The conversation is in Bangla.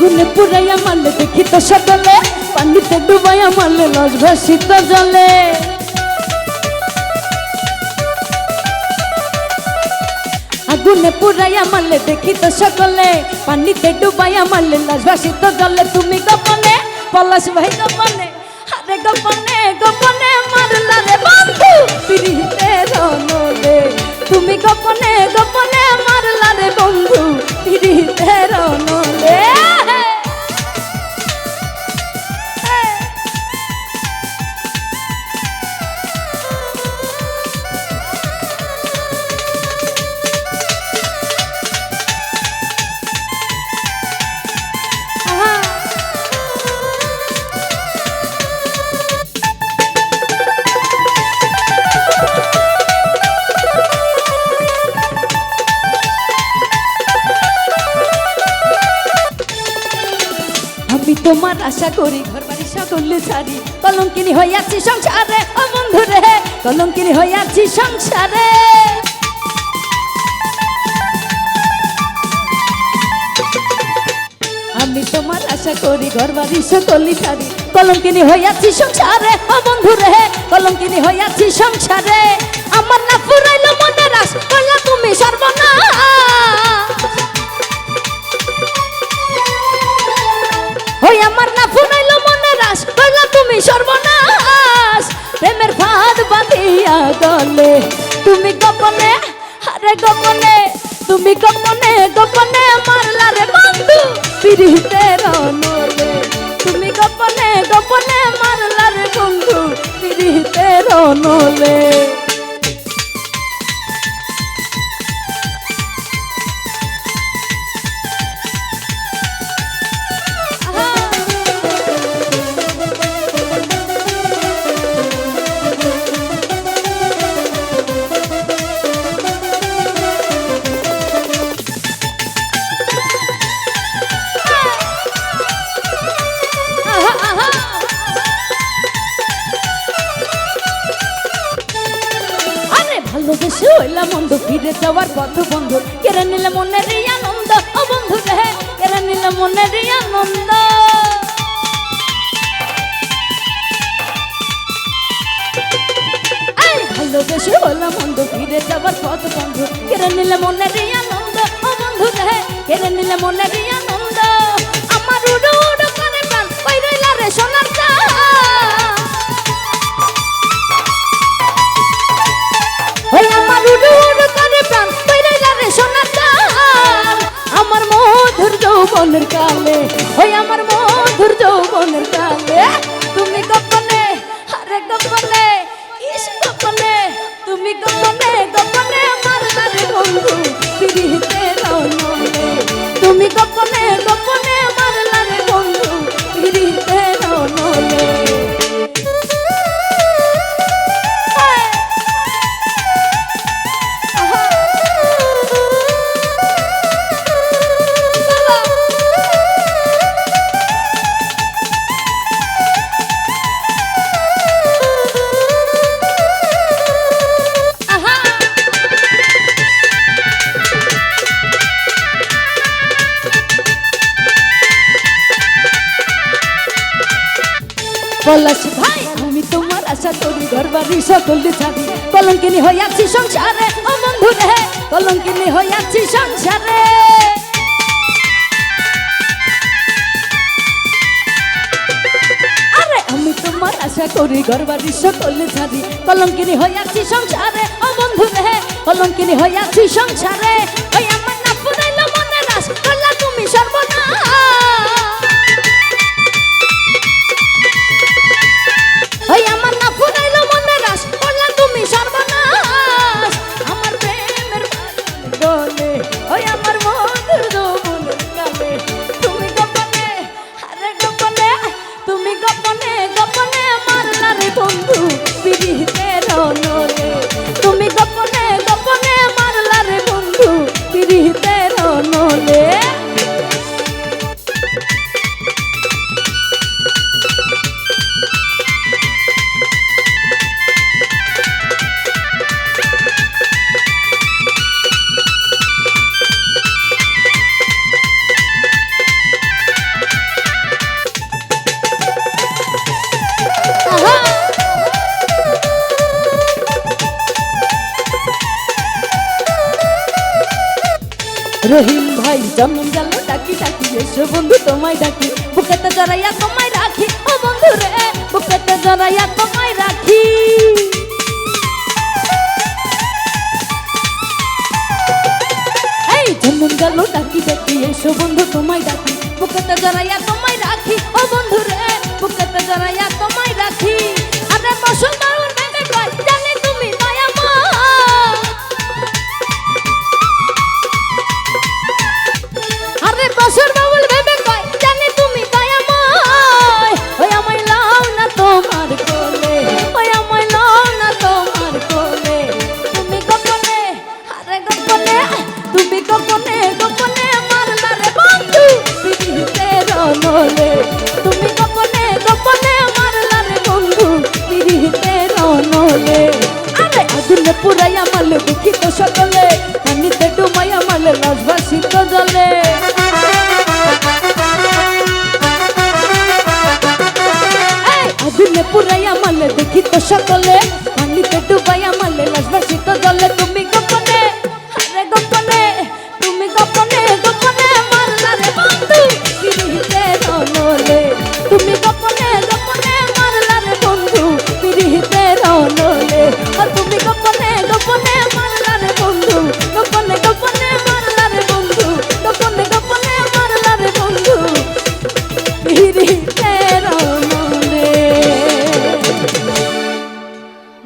আগুনে পুরাইয়া মারলে দেখি তো সকলে, পানিতে ডুবাইয়া মারলে লাশ ভাসিত জলে। আগুনে পুরাইয়া মারলে দেখি তো সকলে, পানিতে ডুবাইয়া মারলে লাশ ভাসিত জলে। তুমি গোপনে পলাশ ভাই গোপনে, আরে গোপনে গোপনে মারলা রে বন্ধু পিরিতের নলে। তুমি গোপনে গোপনে মারলা রে বন্ধু পিরিতের নলে। আমি তোমার আশা করি ঘর বাড়ি সকলে ছাড়ি, কলঙ্কিনী হইয়াছি সংসারে ও বন্ধু রে, কলঙ্কিনী হইয়াছি সংসারে। আমি তোমার আশা করি ঘর বাড়ি সকলে ছাড়ি, কলঙ্কিনী হইয়াছি সংসারে ও বন্ধু রে, কলঙ্কিনী হইয়াছি সংসারে। আমার না ফুরাইল মনের আশ, করলা তুমি সর্বনাশ। ওই আমার না ফুরাইল মনের আশ, করলা তুমি সর্বনাশ। প্রেমের ফাঁদ বাঁধিয়া গলে তুমি গোপনে, আরে গোপনে তুমি গোপনে গোপনে মারলা রে বন্ধু পিরিতের নলে। তুমি গোপনে গোপনে মারলা রে বন্ধু পিরিতের নলে। ভালোবেসে হইলাম বন্ধু, ফিরে যাওয়ার পথ বন্ধু, কেড়ে নিলে মনের আনন্দ ও বন্ধু রে, কেড়ে নিলে মনের আনন্দ। ভালোবেসে হইলাম বন্ধু, ফিরে যাওয়ার পথ বন্ধু, কেড়ে নিলে মনের আনন্দ ও বন্ধু রে, কেড়ে নিলে মনের আনন্দ। আমার উড়ো উড়ো করে প্রাণ কই রইলা রে সোনার চাঁদ। ওই আমার উড়ো উড়ো করে প্রাণ কই রইলা রে সোনার চাঁদ। আমার মধুর যৌবনের কালে, ওই আমার মধুর যৌবনের কালে। তুমি গোপনে, আরে গোপনে ইস গোপনে, তুমি গোপনে গোপনে মারলা রে বন্ধু পিরিতের নলে। তুমি গোপনে গোপনে মারলা রে বন্ধু পিরিতের নলে। পলাশ ভাই আমি তোমার আশা করি ঘর বাড়ি সকলে ছাড়ি, কলঙ্কিনী হইয়াছি সংসারে ও বন্ধু রে, কলঙ্কিনী হইয়াছি সংসারে। আরে আমি তোমার আশা করি ঘর বাড়ি সকলে ছাড়ি, কলঙ্কিনী হইয়াছি সংসারে ও বন্ধু রে, কলঙ্কিনী হইয়াছি সংসারে। ওই আমার না ফুরাইল মনের আশ, করলা তুমি সর্বনাশ। ওই আমার না ফুরাইল মনের আশ, করলা তুমি সর্বনাশ। আমার প্রেমের দোলে, ওই আমার মধুর যৌবনের কালে। তুমি গোপনে, আরে গোপনে তুমি গোপনে গোপনে মারলা রে বন্ধু পিরিতের নলে। তুমি গোপনে গোপনে মারলা রে বন্ধু রহিম ভাই জন্ম গেল ডাকি ডাকি এসো বন্ধু তোমায় ডাকি বুকেতে জড়াইয়া তোমায় রাখি ও বন্ধু রে বুকেতে জড়াইয়া তোমায় রাখি এই জন্ম গেল ডাকি ডাকি এসো বন্ধু তোমায় ডাকি বুকেতে জড়াইয়া তোমায় রাখি ও বন্ধু রে বুকেতে জড়াইয়া তোমায় রাখি আরে বসল বাউল বেঁধে কয় জানে তুমি দয়াময় আরে বসর বাউল ভেবে কয় জানে তুমি দয়াময় ওই আমায় লাও না তোমার কোলে ওই আমায় লাও না তোমার কোলে তুমি গোপনে আরে গোপনে তুমি গোপনে গোপনে মারলা রে বন্ধু পিরিতে রনলে তুমি গোপনে গোপনে মারলা রে বন্ধু পিরিতে রনলে আরে আগুনে পুরাইয়া মারলে দেখি তো সকলে পানিতে ডুবাইয়া মারলে লাশ ভাসিত জলে আগুনে পুরাইয়া মারলে দেখি তো সকলে পানিতে ডুবাইয়া মারলে লাশ ভাসিত জলে তুমি গোপনে আরে গোপনে তুমি গোপনে গোপনে মারলা রে বন্ধু পিরিতে রনলে তুমি গোপনে গোপনে মারলা রে বন্ধু পিরিতে রনলে আর তুমি গোপনে গোপনে মারলা রে বন্ধু গোপনে গোপনে মারলা রে বন্ধু গোপনে গোপনে মারলা রে বন্ধু পিরিতে রনলে